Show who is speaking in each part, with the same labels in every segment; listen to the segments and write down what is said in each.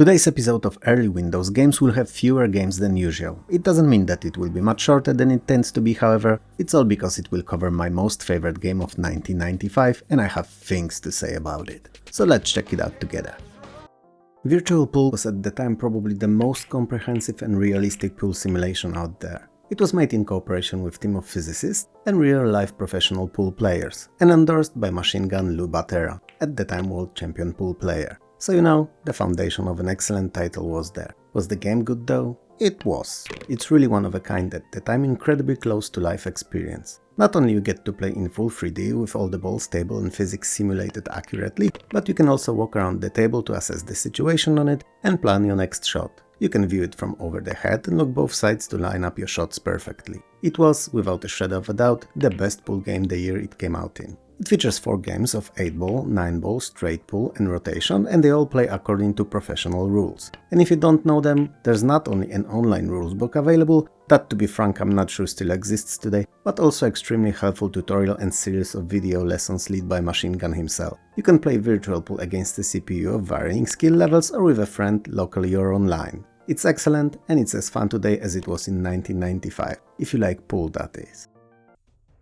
Speaker 1: Today's episode of Early Windows Games will have fewer games than usual. It doesn't mean that it will be much shorter than it tends to be, however, it's all because it will cover my most favorite game of 1995 and I have things to say about it. So let's check it out together. Virtual Pool was at the time probably the most comprehensive and realistic pool simulation out there. It was made in cooperation with a team of physicists and real-life professional pool players, and endorsed by Machine Gun Lou Batera, at the time world champion pool player. So you know, the foundation of an excellent title was there. Was the game good though? It was. It's really one of a kind at the time, incredibly close to life experience. Not only you get to play in full 3D with all the balls stable and physics simulated accurately, but you can also walk around the table to assess the situation on it and plan your next shot. You can view it from over the head and look both sides to line up your shots perfectly. It was, without a shadow of a doubt, the best pool game the year it came out in. It features 4 games of 8-ball, 9-ball, straight pool and rotation, and they all play according to professional rules. And if you don't know them, there's not only an online rules book available, that to be frank I'm not sure still exists today, but also extremely helpful tutorial and series of video lessons led by Machine Gun himself. You can play virtual pool against the CPU of varying skill levels or with a friend locally or online. It's excellent and it's as fun today as it was in 1995, if you like pool that is.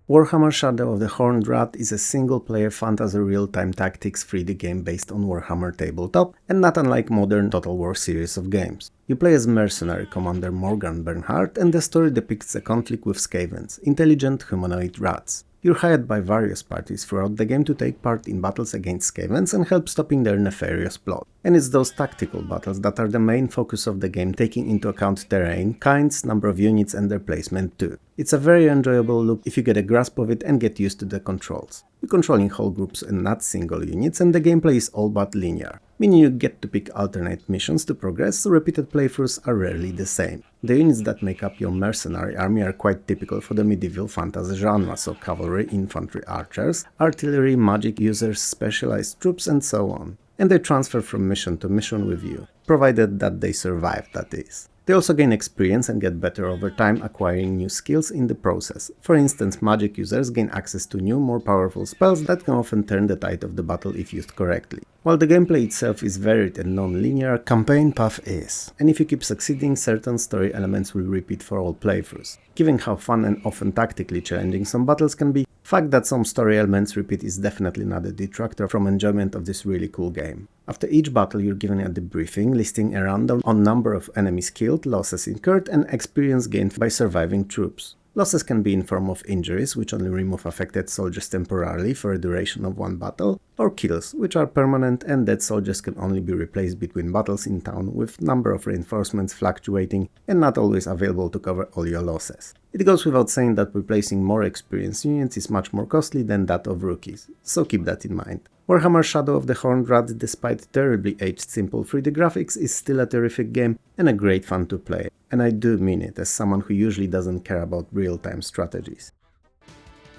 Speaker 1: Warhammer Shadow of the Horned Rat is a single-player fantasy real-time tactics 3D game based on Warhammer tabletop and not unlike modern Total War series of games. You play as mercenary commander Morgan Bernhardt and the story depicts a conflict with Skavens, intelligent humanoid rats. You're hired by various parties throughout the game to take part in battles against Skavens and help stopping their nefarious plot. And it's those tactical battles that are the main focus of the game, taking into account terrain, kinds, number of units and their placement too. It's a very enjoyable loop if you get a grasp of it and get used to the controls. You're controlling whole groups and not single units, and the gameplay is all but linear, meaning you get to pick alternate missions to progress, so repeated playthroughs are rarely the same. The units that make up your mercenary army are quite typical for the medieval fantasy genre, so cavalry, infantry, archers, artillery, magic users, specialized troops and so on. And they transfer from mission to mission with you, provided that they survive, that is. They also gain experience and get better over time, acquiring new skills in the process. For instance, magic users gain access to new, more powerful spells that can often turn the tide of the battle if used correctly. While the gameplay itself is varied and non-linear, campaign path is. And if you keep succeeding, certain story elements will repeat for all playthroughs. Given how fun and often tactically challenging some battles can be, fact that some story elements repeat is definitely not a detractor from enjoyment of this really cool game. After each battle you're given a debriefing listing a rundown on number of enemies killed, losses incurred and experience gained by surviving troops. Losses can be in form of injuries, which only remove affected soldiers temporarily for a duration of one battle, or kills, which are permanent and dead soldiers can only be replaced between battles in town, with number of reinforcements fluctuating and not always available to cover all your losses. It goes without saying that replacing more experienced units is much more costly than that of rookies, so keep that in mind. Warhammer Shadow of the Horned Rat, despite terribly aged simple 3D graphics, is still a terrific game and a great fun to play, and I do mean it as someone who usually doesn't care about real-time strategies.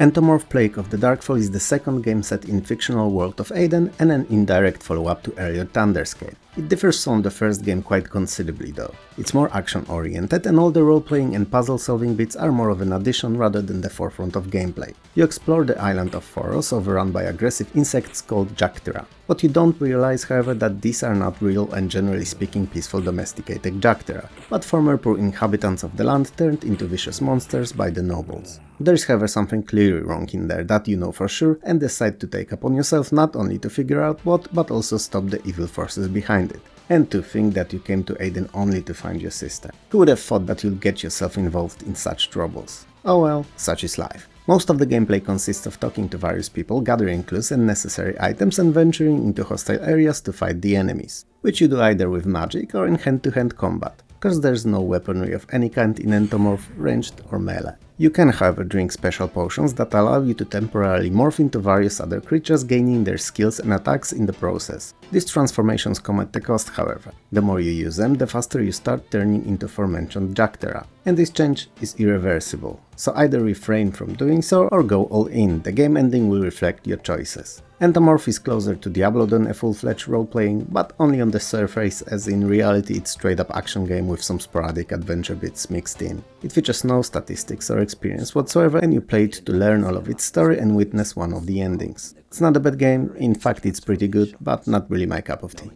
Speaker 1: Entomorph Plague of the Darkfall is the second game set in fictional world of Aiden and an indirect follow-up to earlier Thunderscape. It differs from the first game quite considerably though. It's more action-oriented and all the role-playing and puzzle-solving bits are more of an addition rather than the forefront of gameplay. You explore the island of Foros, overrun by aggressive insects called Jactera. What you don't realize, however, that these are not real and generally speaking peaceful domesticated Jactera, but former poor inhabitants of the land turned into vicious monsters by the nobles. There is however something clearly wrong in there that you know for sure and decide to take upon yourself not only to figure out what, but also stop the evil forces behind it. And to think that you came to Aiden only to find your sister. Who would have thought that you'll get yourself involved in such troubles? Oh well, such is life. Most of the gameplay consists of talking to various people, gathering clues and necessary items and venturing into hostile areas to fight the enemies, which you do either with magic or in hand-to-hand combat, cause there's no weaponry of any kind in Entomorph, ranged or melee. You can, however, drink special potions that allow you to temporarily morph into various other creatures, gaining their skills and attacks in the process. These transformations come at a cost, however. The more you use them, the faster you start turning into aforementioned Jactera, and this change is irreversible, so either refrain from doing so or go all in, the game ending will reflect your choices. Entomorph is closer to Diablo than a full-fledged role-playing, but only on the surface, as in reality it's straight-up action game with some sporadic adventure bits mixed in. It features no statistics or experience whatsoever, and you play it to learn all of its story and witness one of the endings. It's not a bad game, in fact it's pretty good, but not really my cup of tea.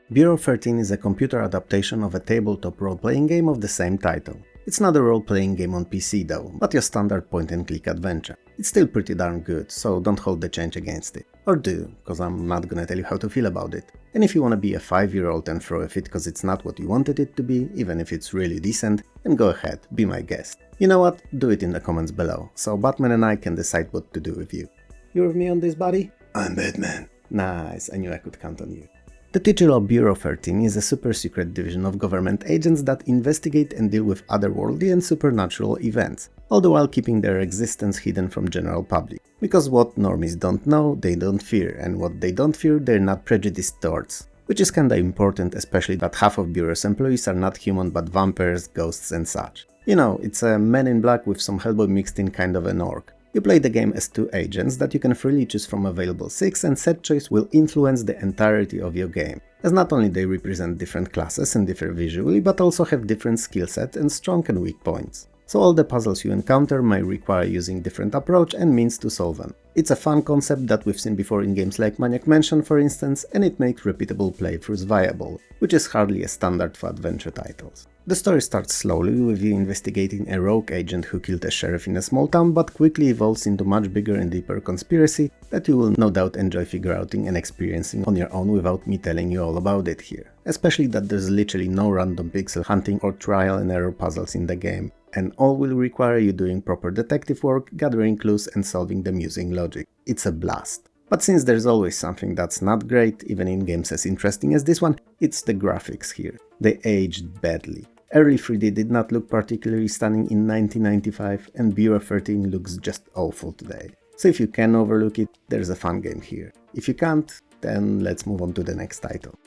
Speaker 1: Bureau 13 is a computer adaptation of a tabletop role-playing game of the same title. It's not a role-playing game on PC though, but your standard point-and-click adventure. It's still pretty darn good, so don't hold the change against it. Or do, cause I'm not gonna tell you how to feel about it. And if you wanna be a 5-year-old and throw a fit cause it's not what you wanted it to be, even if it's really decent, then go ahead, be my guest. You know what? Do it in the comments below, so Batman and I can decide what to do with you. You with me on this, buddy? I'm Batman. Nice, I knew I could count on you. The titular Bureau 13 is a super-secret division of government agents that investigate and deal with otherworldly and supernatural events, all the while keeping their existence hidden from general public. Because what normies don't know, they don't fear, and what they don't fear, they're not prejudiced towards. Which is kinda important, especially that half of Bureau's employees are not human but vampires, ghosts and such. You know, it's a Man in Black with some Hellboy mixed in kind of an orc. You play the game as 2 agents that you can freely choose from available 6, and set choice will influence the entirety of your game, as not only they represent different classes and differ visually, but also have different skill set and strong and weak points. So all the puzzles you encounter may require using different approach and means to solve them. It's a fun concept that we've seen before in games like Maniac Mansion for instance, and it makes repeatable playthroughs viable, which is hardly a standard for adventure titles. The story starts slowly with you investigating a rogue agent who killed a sheriff in a small town, but quickly evolves into much bigger and deeper conspiracy that you will no doubt enjoy figuring out and experiencing on your own without me telling you all about it here. Especially that there's literally no random pixel hunting or trial and error puzzles in the game, and all will require you doing proper detective work, gathering clues and solving them using logic. It's a blast. But since there's always something that's not great, even in games as interesting as this one, it's the graphics here. They aged badly. Early 3D did not look particularly stunning in 1995, and Bureau 13 looks just awful today. So if you can overlook it, there's a fun game here. If you can't, then let's move on to the next title.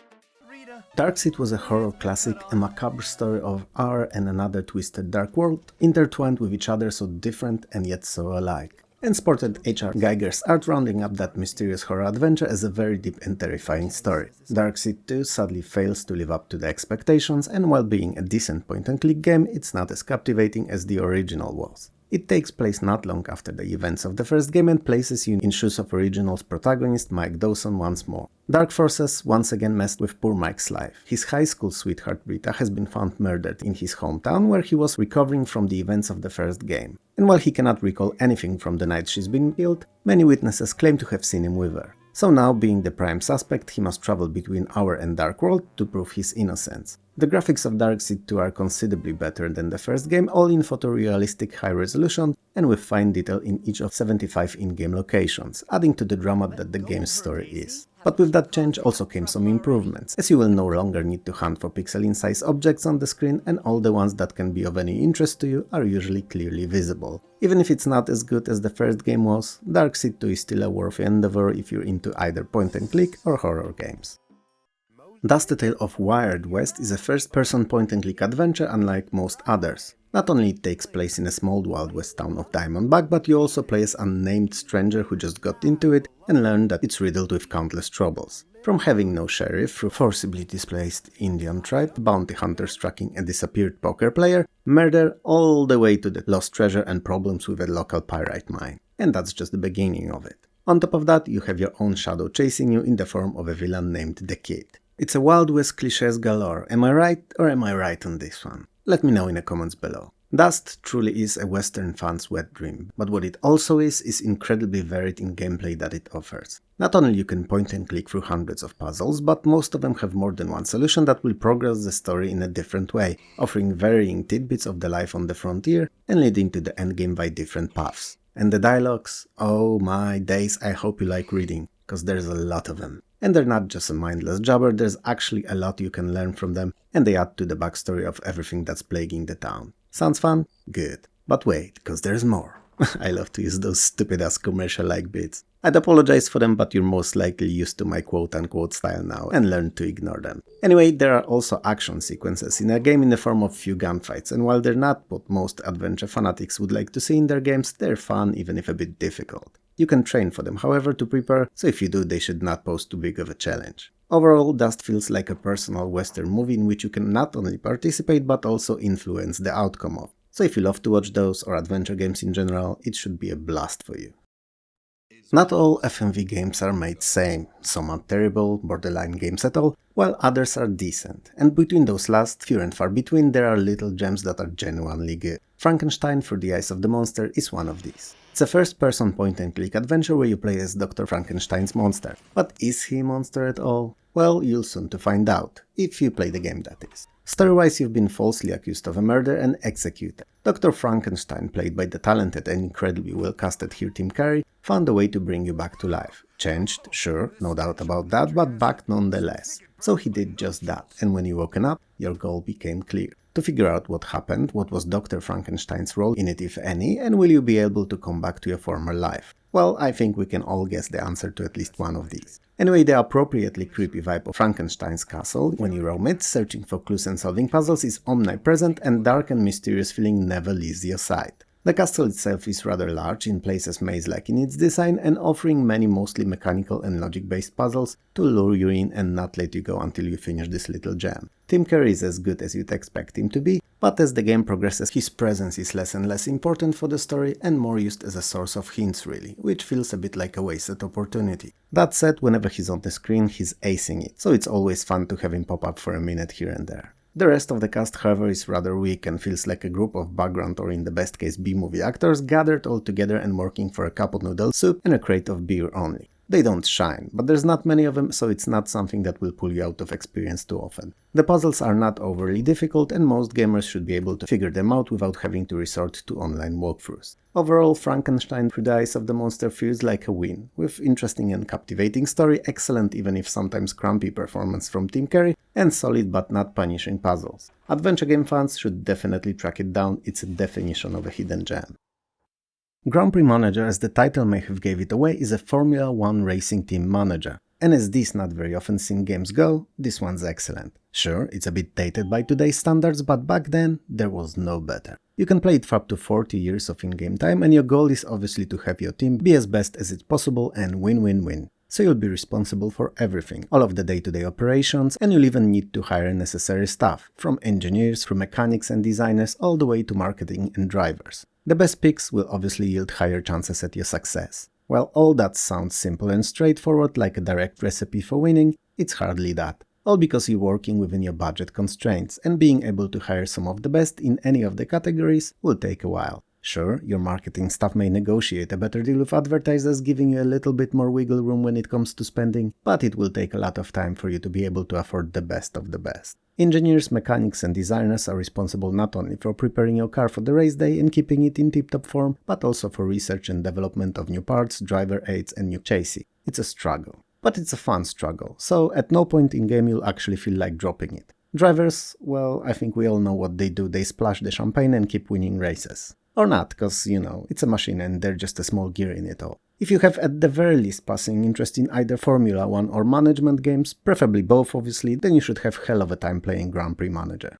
Speaker 1: Darkseid was a horror classic, a macabre story of our and another twisted dark world, intertwined with each other so different and yet so alike, and sported H.R. Geiger's art rounding up that mysterious horror adventure as a very deep and terrifying story. Darkseid 2 sadly fails to live up to the expectations, and while being a decent point-and-click game, it's not as captivating as the original was. It takes place not long after the events of the first game and places you in shoes of original's protagonist Mike Dawson once more. Dark forces once again messed with poor Mike's life. His high school sweetheart Brita has been found murdered in his hometown where he was recovering from the events of the first game. And while he cannot recall anything from the night she's been killed, many witnesses claim to have seen him with her. So now, being the prime suspect, he must travel between our and Dark World to prove his innocence. The graphics of Darkseid 2 are considerably better than the first game, all in photorealistic high resolution and with fine detail in each of 75 in-game locations, adding to the drama that the game's story is. But with that change also came some improvements, as you will no longer need to hunt for pixel-in-size objects on the screen, and all the ones that can be of any interest to you are usually clearly visible. Even if it's not as good as the first game was, Darkseid 2 is still a worthy endeavor if you're into either point-and-click or horror games. Thus, The Tale of Wired West is a first-person point-and-click adventure unlike most others. Not only it takes place in a small Wild West town of Diamondback, but you also play as an unnamed stranger who just got into it and learned that it's riddled with countless troubles. From having no sheriff, through forcibly displaced Indian tribe, bounty hunters tracking a disappeared poker player, murder, all the way to the lost treasure and problems with a local pyrite mine. And that's just the beginning of it. On top of that, you have your own shadow chasing you in the form of a villain named The Kid. It's a Wild West clichés galore, am I right or am I right on this one? Let me know in the comments below. Dust truly is a Western fan's wet dream, but what it also is incredibly varied in gameplay that it offers. Not only you can point and click through hundreds of puzzles, but most of them have more than one solution that will progress the story in a different way, offering varying tidbits of the life on the frontier and leading to the endgame by different paths. And the dialogues? Oh my days, I hope you like reading, cause there's a lot of them. And they're not just a mindless jabber, there's actually a lot you can learn from them, and they add to the backstory of everything that's plaguing the town. Sounds fun? Good. But wait, cause there's more. I love to use those stupid-ass commercial-like bits. I'd apologize for them, but you're most likely used to my quote-unquote style now, and learn to ignore them. Anyway, there are also action sequences in a game in the form of few gunfights, and while they're not what most adventure fanatics would like to see in their games, they're fun, even if a bit difficult. You can train for them, however, to prepare, so if you do, they should not pose too big of a challenge. Overall, Dust feels like a personal Western movie in which you can not only participate, but also influence the outcome of. So if you love to watch those, or adventure games in general, it should be a blast for you. Not all FMV games are made same, some are terrible, borderline games at all, while others are decent, and between those last, few and far between, there are little gems that are genuinely good. Frankenstein Through the Eyes of the Monster is one of these. It's a first-person point-and-click adventure where you play as Dr. Frankenstein's monster. But is he a monster at all? Well, you'll soon to find out, if you play the game that is. Story-wise, you've been falsely accused of a murder and executed. Dr. Frankenstein, played by the talented and incredibly well-casted here Tim Curry, found a way to bring you back to life. Changed, sure, no doubt about that, but back nonetheless. So he did just that, and when you woken up, your goal became clear. To figure out what happened, what was Dr. Frankenstein's role in it if any, and will you be able to come back to your former life? Well, I think we can all guess the answer to at least one of these. Anyway, the appropriately creepy vibe of Frankenstein's castle, when you roam it, searching for clues and solving puzzles, is omnipresent, and dark and mysterious feeling never leaves your side. The castle itself is rather large, in places maze-like in its design, and offering many mostly mechanical and logic-based puzzles to lure you in and not let you go until you finish this little gem. Tim Curry is as good as you'd expect him to be, but as the game progresses, his presence is less and less important for the story and more used as a source of hints really, which feels a bit like a wasted opportunity. That said, whenever he's on the screen, he's acing it, so it's always fun to have him pop up for a minute here and there. The rest of the cast, however, is rather weak and feels like a group of background or in the best case B-movie actors gathered all together and working for a cup of noodle soup and a crate of beer only. They don't shine, but there's not many of them, so it's not something that will pull you out of experience too often. The puzzles are not overly difficult and most gamers should be able to figure them out without having to resort to online walkthroughs. Overall, Frankenstein Through the Eyes of the Monster feels like a win, with interesting and captivating story, excellent even if sometimes crampy performance from Tim Curry, and solid but not punishing puzzles. Adventure game fans should definitely track it down, it's a definition of a hidden gem. Grand Prix Manager, as the title may have gave it away, is a Formula 1 racing team manager. And as these not very often seen games go, this one's excellent. Sure, it's a bit dated by today's standards, but back then, there was no better. You can play it for up to 40 years of in-game time, and your goal is obviously to have your team be as best as it's possible and win-win-win. So you'll be responsible for everything, all of the day-to-day operations, and you'll even need to hire necessary staff, from engineers through mechanics and designers all the way to marketing and drivers. The best picks will obviously yield higher chances at your success. While all that sounds simple and straightforward like a direct recipe for winning, it's hardly that. All because you're working within your budget constraints, and being able to hire some of the best in any of the categories will take a while. Sure, your marketing staff may negotiate a better deal with advertisers, giving you a little bit more wiggle room when it comes to spending, but it will take a lot of time for you to be able to afford the best of the best. Engineers, mechanics and designers are responsible not only for preparing your car for the race day and keeping it in tip-top form, but also for research and development of new parts, driver aids and new chassis. It's a struggle. But it's a fun struggle, so at no point in game you'll actually feel like dropping it. Drivers, well, I think we all know what they do, they splash the champagne and keep winning races. Or not, cause, you know, it's a machine and they're just a small gear in it all. If you have at the very least passing interest in either Formula 1 or management games, preferably both obviously, then you should have hell of a time playing Grand Prix Manager.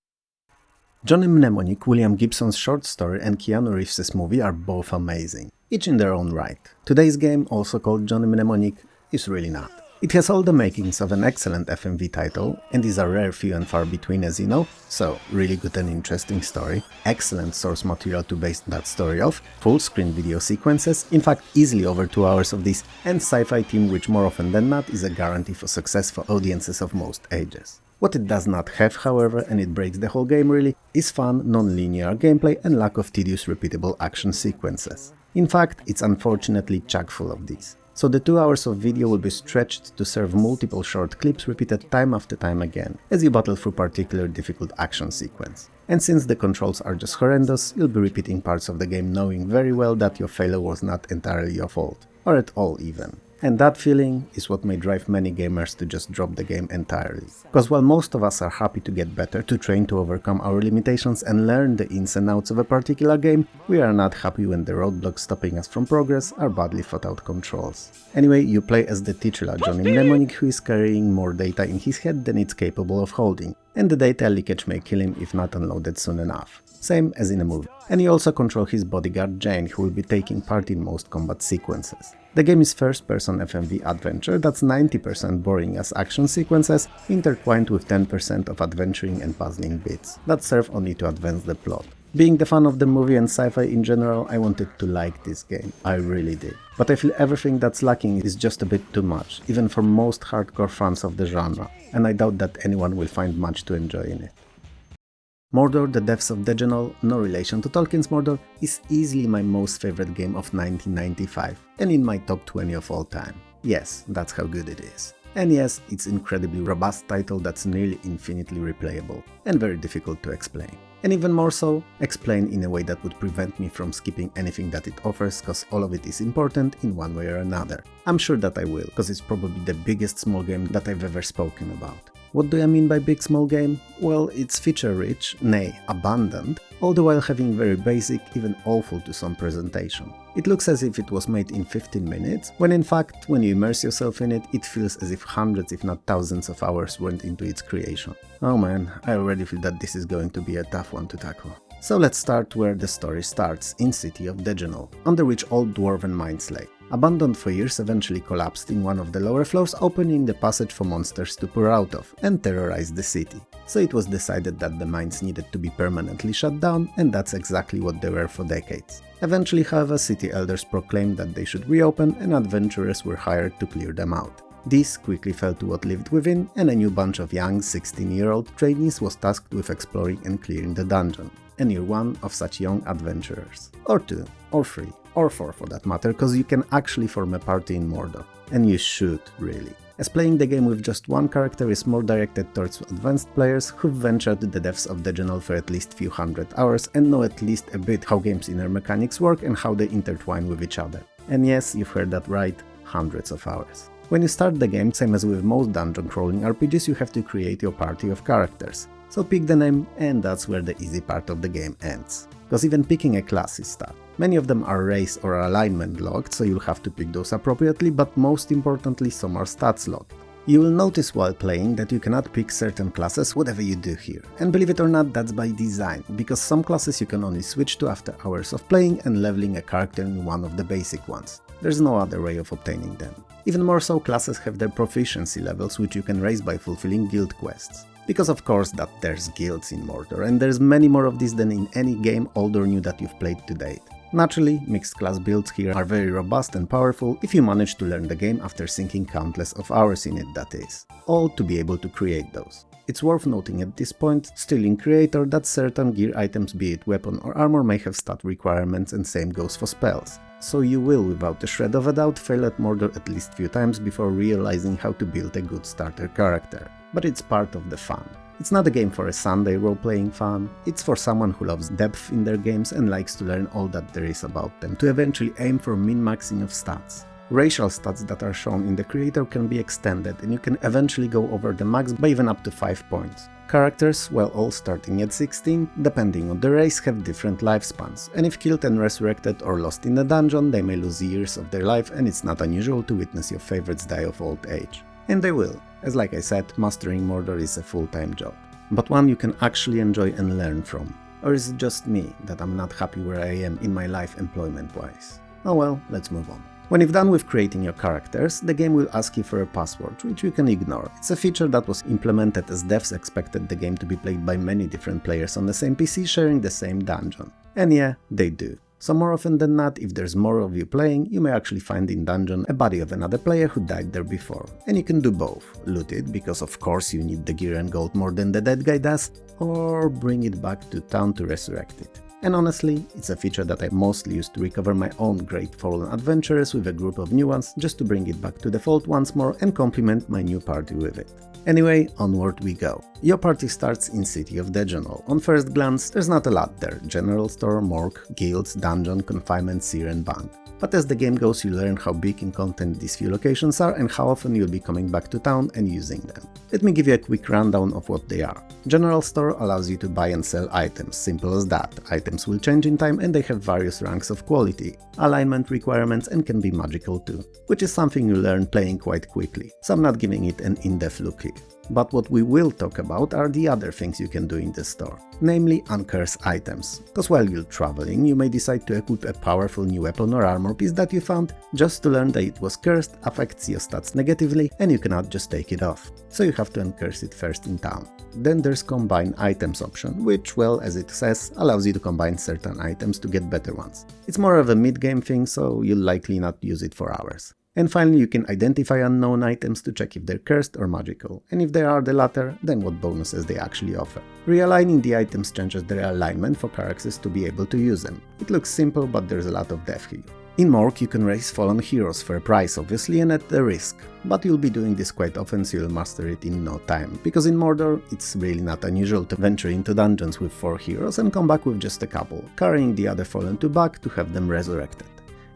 Speaker 1: Johnny Mnemonic, William Gibson's short story and Keanu Reeves' movie are both amazing, each in their own right. Today's game, also called Johnny Mnemonic, is really not. It has all the makings of an excellent FMV title, and these are rare, few and far between as you know, so really good and interesting story, excellent source material to base that story off, full screen video sequences, in fact easily over 2 hours of this, and sci-fi theme which more often than not is a guarantee for success for audiences of most ages. What it does not have, however, and it breaks the whole game really, is fun, non-linear gameplay and lack of tedious repeatable action sequences. In fact, it's unfortunately chock full of these. So the 2 hours of video will be stretched to serve multiple short clips repeated time after time again, as you battle through particular difficult action sequence. And since the controls are just horrendous, you'll be repeating parts of the game knowing very well that your failure was not entirely your fault, or at all even. And that feeling is what may drive many gamers to just drop the game entirely. Because while most of us are happy to get better, to train to overcome our limitations and learn the ins and outs of a particular game, we are not happy when the roadblocks stopping us from progress are badly thought out controls. Anyway, you play as the titular Johnny Mnemonic, who is carrying more data in his head than it's capable of holding, and the data leakage may kill him if not unloaded soon enough. Same as in a movie. And you also control his bodyguard Jane, who will be taking part in most combat sequences. The game is first-person FMV adventure that's 90% boring as action sequences, intertwined with 10% of adventuring and puzzling bits that serve only to advance the plot. Being the fan of the movie and sci-fi in general, I wanted to like this game, I really did. But I feel everything that's lacking is just a bit too much, even for most hardcore fans of the genre, and I doubt that anyone will find much to enjoy in it. Mordor, the Depths of Dejenol, no relation to Tolkien's Mordor, is easily my most favorite game of 1995, and in my top 20 of all time. Yes, that's how good it is. And yes, it's an incredibly robust title that's nearly infinitely replayable, and very difficult to explain. And even more so, explain in a way that would prevent me from skipping anything that it offers, cause all of it is important in one way or another. I'm sure that I will, cause it's probably the biggest small game that I've ever spoken about. What do I mean by big small game? Well, it's feature-rich, nay, abundant, all the while having very basic, even awful to some presentation. It looks as if it was made in 15 minutes, when in fact, when you immerse yourself in it, it feels as if hundreds if not thousands of hours went into its creation. Oh man, I already feel that this is going to be a tough one to tackle. So let's start where the story starts, in City of Dejenol, under which old dwarven mines lay. Abandoned for years, eventually collapsed in one of the lower floors, opening the passage for monsters to pour out of and terrorize the city. So it was decided that the mines needed to be permanently shut down, and that's exactly what they were for decades. Eventually, however, city elders proclaimed that they should reopen, and adventurers were hired to clear them out. This quickly fell to what lived within, and a new bunch of young 16-year-old trainees was tasked with exploring and clearing the dungeon. And you're one of such young adventurers. Or two, or three, or four for that matter, cause you can actually form a party in Mordor. And you should, really. As playing the game with just one character is more directed towards advanced players who've ventured the depths of Dejenol for at least few hundred hours and know at least a bit how game's inner mechanics work and how they intertwine with each other. And yes, you've heard that right, hundreds of hours. When you start the game, same as with most dungeon crawling RPGs, you have to create your party of characters. So pick the name, and that's where the easy part of the game ends. Because even picking a class is tough. Many of them are race or alignment locked, so you'll have to pick those appropriately, but most importantly some are stats locked. You will notice while playing that you cannot pick certain classes whatever you do here. And believe it or not, that's by design, because some classes you can only switch to after hours of playing and leveling a character in one of the basic ones. There's no other way of obtaining them. Even more so, classes have their proficiency levels, which you can raise by fulfilling guild quests. Because of course that there's guilds in Mordor, and there's many more of these than in any game old or new that you've played to date. Naturally, mixed class builds here are very robust and powerful if you manage to learn the game after sinking countless of hours in it, that is. All to be able to create those. It's worth noting at this point, still in Creator, that certain gear items, be it weapon or armor, may have stat requirements, and same goes for spells. So you will, without a shred of a doubt, fail at Mordor at least few times before realizing how to build a good starter character. But it's part of the fun. It's not a game for a Sunday role-playing fan, it's for someone who loves depth in their games and likes to learn all that there is about them, to eventually aim for min-maxing of stats. Racial stats that are shown in the creator can be extended, and you can eventually go over the max by even up to 5 points. Characters, well, all starting at 16, depending on the race, have different lifespans, and if killed and resurrected or lost in a dungeon, they may lose years of their life, and it's not unusual to witness your favorites die of old age. And they will, as like I said, mastering Mordor is a full-time job. But one you can actually enjoy and learn from. Or is it just me that I'm not happy where I am in my life employment-wise? Oh well, let's move on. When you've done with creating your characters, the game will ask you for a password, which you can ignore. It's a feature that was implemented as devs expected the game to be played by many different players on the same PC sharing the same dungeon. And yeah, they do. So more often than not, if there's more of you playing, you may actually find in dungeon a body of another player who died there before. And you can do both. Loot it, because of course you need the gear and gold more than the dead guy does, or bring it back to town to resurrect it. And honestly, it's a feature that I mostly use to recover my own great fallen adventurers with a group of new ones, just to bring it back to default once more and complement my new party with it. Anyway, onward we go. Your party starts in City of Dejenol. On first glance, there's not a lot there: general store, morgue, guilds, dungeon, confinement, seer and bank. But as the game goes, you learn how big in content these few locations are and how often you'll be coming back to town and using them. Let me give you a quick rundown of what they are. General store allows you to buy and sell items, simple as that. Items will change in time and they have various ranks of quality, alignment requirements, and can be magical too, which is something you learn playing quite quickly, so I'm not giving it an in-depth look here. But what we will talk about are the other things you can do in the store, namely uncurse items. Cause while you're traveling, you may decide to equip a powerful new weapon or armor piece that you found, just to learn that it was cursed, affects your stats negatively, and you cannot just take it off. So you have to uncurse it first in town. Then there's combine items option, which, well, as it says, allows you to combine certain items to get better ones. It's more of a mid-game thing, so you'll likely not use it for hours. And finally, you can identify unknown items to check if they're cursed or magical, and if they are the latter, then what bonuses they actually offer. Realigning the items changes their alignment for characters to be able to use them. It looks simple, but there's a lot of depth here. In Mork, you can raise fallen heroes for a price, obviously, and at the risk. But you'll be doing this quite often, so you'll master it in no time, because in Mordor, it's really not unusual to venture into dungeons with 4 heroes and come back with just a couple, carrying the other fallen to back to have them resurrected.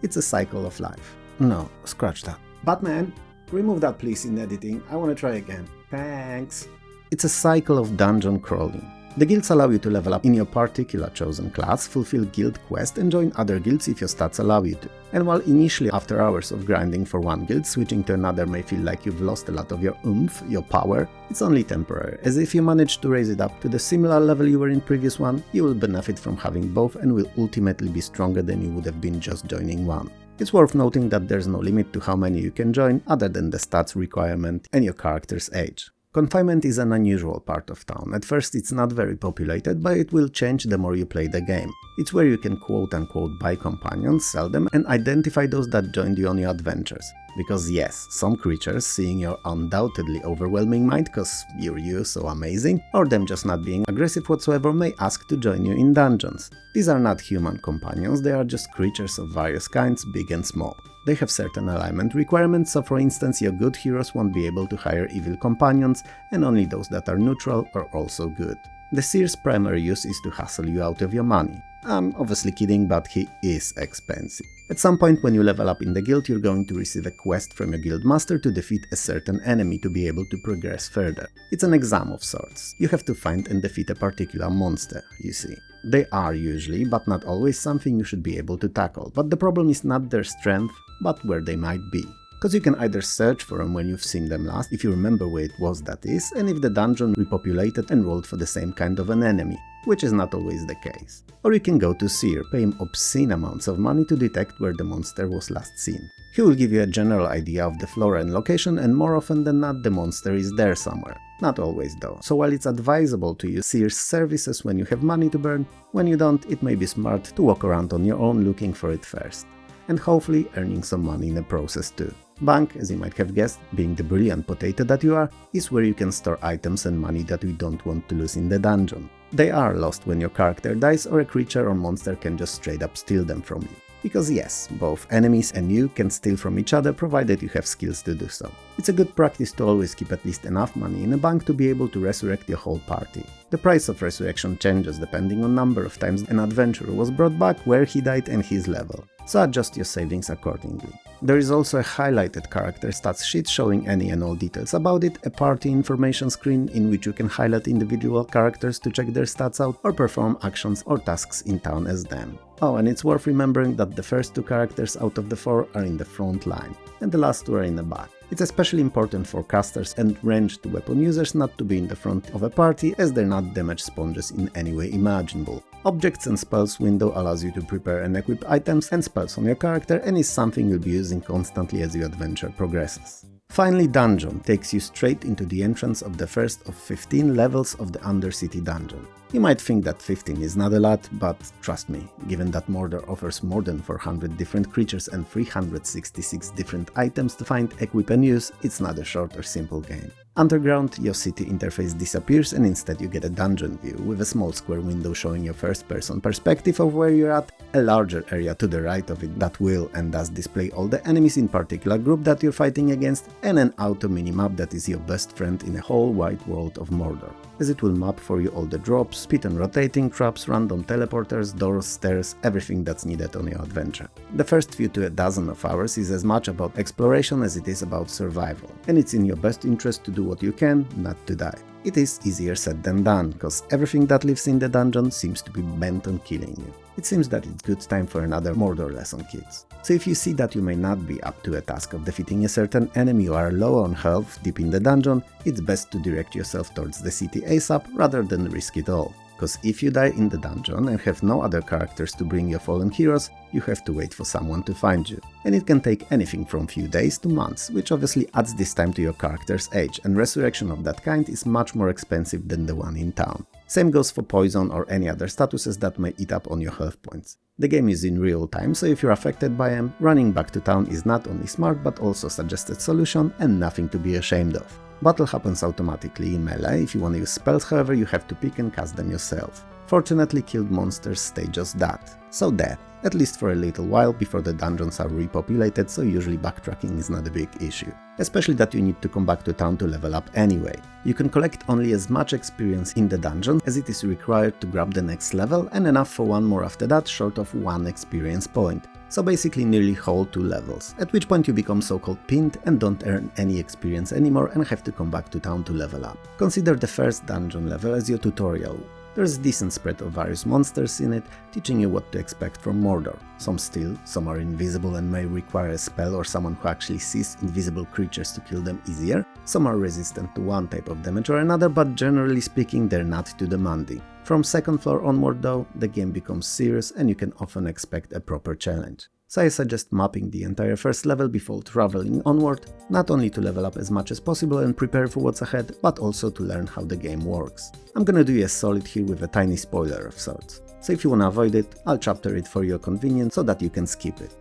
Speaker 1: It's a cycle of life. No, scratch that. Batman, remove that please in editing, I wanna try again. Thanks. It's a cycle of dungeon crawling. The guilds allow you to level up in your particular chosen class, fulfill guild quests and join other guilds if your stats allow you to. And while initially after hours of grinding for one guild, switching to another may feel like you've lost a lot of your oomph, your power, it's only temporary, as if you manage to raise it up to the similar level you were in previous one, you will benefit from having both and will ultimately be stronger than you would have been just joining one. It's worth noting that there's no limit to how many you can join other than the stats requirement and your character's age. Confinement is an unusual part of town. At first it's not very populated, but it will change the more you play the game. It's where you can quote-unquote buy companions, sell them, and identify those that joined you on your adventures. Because yes, some creatures, seeing your undoubtedly overwhelming mind cause you're you so amazing, or them just not being aggressive whatsoever, may ask to join you in dungeons. These are not human companions, they are just creatures of various kinds, big and small. They have certain alignment requirements, so for instance your good heroes won't be able to hire evil companions, and only those that are neutral are also good. The seer's primary use is to hustle you out of your money. I'm obviously kidding, but he is expensive. At some point when you level up in the guild, you're going to receive a quest from your guild master to defeat a certain enemy to be able to progress further. It's an exam of sorts. You have to find and defeat a particular monster, you see. They are usually, but not always, something you should be able to tackle, but the problem is not their strength, but where they might be. Cause you can either search for them when you've seen them last, if you remember where it was that is, and if the dungeon repopulated and rolled for the same kind of an enemy, which is not always the case. Or you can go to Seer, pay him obscene amounts of money to detect where the monster was last seen. He will give you a general idea of the flora and location, and more often than not the monster is there somewhere. Not always though, so while it's advisable to use Seer's services when you have money to burn, when you don't, it may be smart to walk around on your own looking for it first. And hopefully earning some money in the process too. Bank, as you might have guessed, being the brilliant potato that you are, is where you can store items and money that you don't want to lose in the dungeon. They are lost when your character dies or a creature or monster can just straight up steal them from you. Because yes, both enemies and you can steal from each other provided you have skills to do so. It's a good practice to always keep at least enough money in a bank to be able to resurrect your whole party. The price of resurrection changes depending on number of times an adventurer was brought back, where he died and his level, so adjust your savings accordingly. There is also a highlighted character stats sheet showing any and all details about it, a party information screen in which you can highlight individual characters to check their stats out or perform actions or tasks in town as them. Oh, and it's worth remembering that the first 2 characters out of the 4 are in the front line, and the last 2 are in the back. It's especially important for casters and ranged weapon users not to be in the front of a party, as they're not damage sponges in any way imaginable. Objects and spells window allows you to prepare and equip items and spells on your character, and is something you'll be using constantly as your adventure progresses. Finally, Dungeon takes you straight into the entrance of the first of 15 levels of the Undercity dungeon. You might think that 15 is not a lot, but trust me, given that Mordor offers more than 400 different creatures and 366 different items to find, equip and use, it's not a short or simple game. Underground, your city interface disappears and instead you get a dungeon view, with a small square window showing your first-person perspective of where you're at, a larger area to the right of it that will and does display all the enemies in particular group that you're fighting against, and an auto minimap that is your best friend in the whole wide world of Mordor, as it will map for you all the drops, speed and rotating traps, random teleporters, doors, stairs, everything that's needed on your adventure. The first few to a dozen of hours is as much about exploration as it is about survival, and it's in your best interest to do what you can not to die. It is easier said than done, cause everything that lives in the dungeon seems to be bent on killing you. It seems that it's good time for another Mordor lesson, kids. So if you see that you may not be up to a task of defeating a certain enemy or are low on health deep in the dungeon, it's best to direct yourself towards the city ASAP rather than risk it all. Cause if you die in the dungeon and have no other characters to bring your fallen heroes, you have to wait for someone to find you. And it can take anything from few days to months, which obviously adds this time to your character's age, and resurrection of that kind is much more expensive than the one in town. Same goes for poison or any other statuses that may eat up on your health points. The game is in real time, so if you're affected by them, running back to town is not only smart but also suggested solution and nothing to be ashamed of. Battle happens automatically in melee. If you want to use spells, however, you have to pick and cast them yourself. Fortunately, killed monsters stay just that. So dead, at least for a little while before the dungeons are repopulated, so usually backtracking is not a big issue. Especially that you need to come back to town to level up anyway. You can collect only as much experience in the dungeon as it is required to grab the next level, and enough for one more after that, short of 1 experience point. So basically nearly whole 2 levels, at which point you become so-called pinned and don't earn any experience anymore and have to come back to town to level up. Consider the first dungeon level as your tutorial. There's a decent spread of various monsters in it, teaching you what to expect from Mordor. Some steal, some are invisible and may require a spell or someone who actually sees invisible creatures to kill them easier, some are resistant to one type of damage or another, but generally speaking they're not too demanding. From second floor onward though, the game becomes serious and you can often expect a proper challenge. So I suggest mapping the entire first level before traveling onward, not only to level up as much as possible and prepare for what's ahead, but also to learn how the game works. I'm gonna do you a solid here with a tiny spoiler of sorts. So if you wanna avoid it, I'll chapter it for your convenience so that you can skip it.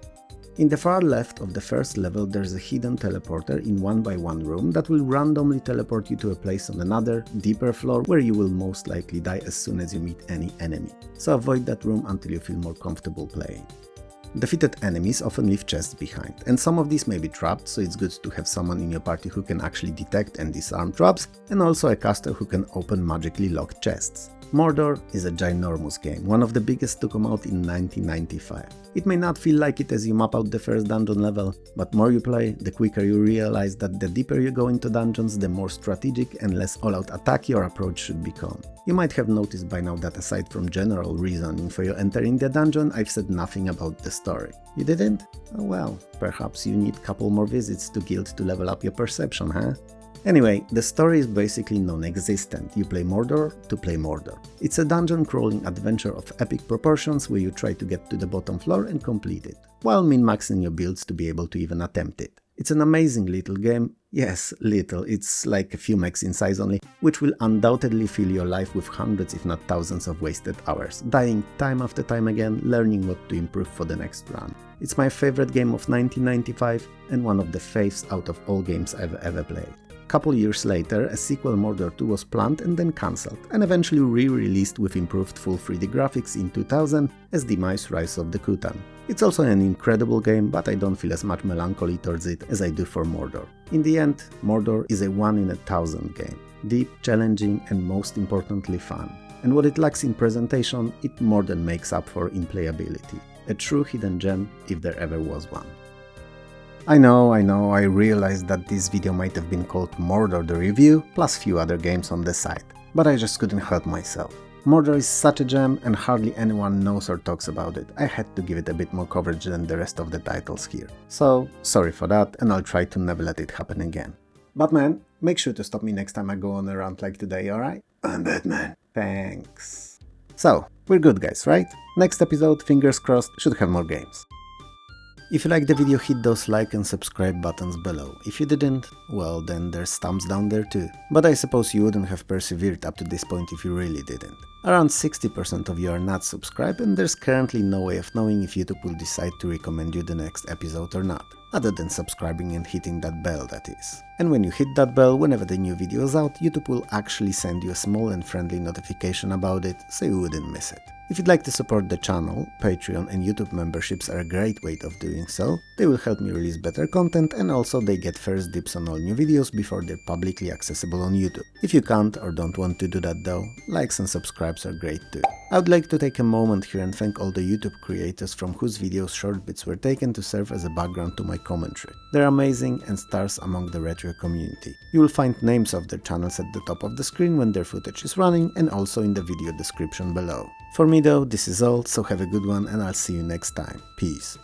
Speaker 1: In the far left of the first level there's a hidden teleporter in 1x1 room that will randomly teleport you to a place on another, deeper floor where you will most likely die as soon as you meet any enemy. So avoid that room until you feel more comfortable playing. Defeated enemies often leave chests behind, and some of these may be trapped, so it's good to have someone in your party who can actually detect and disarm traps, and also a caster who can open magically locked chests. Mordor is a ginormous game, one of the biggest to come out in 1995. It may not feel like it as you map out the first dungeon level, but more you play, the quicker you realize that the deeper you go into dungeons, the more strategic and less all-out attack your approach should become. You might have noticed by now that aside from general reasoning for your entering the dungeon, I've said nothing about the story. You didn't? Oh well, perhaps you need a couple more visits to Guild to level up your perception, huh? Anyway, the story is basically non-existent. You play Mordor to play Mordor. It's a dungeon crawling adventure of epic proportions where you try to get to the bottom floor and complete it, while min-maxing your builds to be able to even attempt it. It's an amazing little game. Yes, little, it's like a few megs in size only, which will undoubtedly fill your life with hundreds if not thousands of wasted hours, dying time after time again, learning what to improve for the next run. It's my favorite game of 1995 and one of the faves out of all games I've ever played. Couple years later, a sequel Mordor 2 was planned and then cancelled, and eventually re-released with improved full 3D graphics in 2000 as Demise Rise of the Kutan. It's also an incredible game, but I don't feel as much melancholy towards it as I do for Mordor. In the end, Mordor is a 1 in 1,000 game. Deep, challenging and most importantly fun. And what it lacks in presentation, it more than makes up for in playability. A true hidden gem if there ever was one. I know, I realized that this video might have been called Mordor the Review, plus few other games on the side, but I just couldn't help myself. Mordor is such a gem and hardly anyone knows or talks about it. I had to give it a bit more coverage than the rest of the titles here. So, sorry for that, and I'll try to never let it happen again. Batman, make sure to stop me next time I go on a rant like today, alright? I'm Batman. Thanks. So, we're good guys, right? Next episode, fingers crossed, should have more games. If you liked the video, hit those like and subscribe buttons below. If you didn't, well then there's thumbs down there too. But I suppose you wouldn't have persevered up to this point if you really didn't. Around 60% of you are not subscribed, and there's currently no way of knowing if YouTube will decide to recommend you the next episode or not, other than subscribing and hitting that bell, that is. And when you hit that bell, whenever the new video is out, YouTube will actually send you a small and friendly notification about it, so you wouldn't miss it. If you'd like to support the channel, Patreon and YouTube memberships are a great way of doing so. They will help me release better content, and also they get first dibs on all new videos before they're publicly accessible on YouTube. If you can't or don't want to do that though, likes and subscribes are great too. I would like to take a moment here and thank all the YouTube creators from whose videos short bits were taken to serve as a background to my commentary. They're amazing and stars among the retro community. You will find names of their channels at the top of the screen when their footage is running and also in the video description below. For me though, this is all, so have a good one and I'll see you next time. Peace.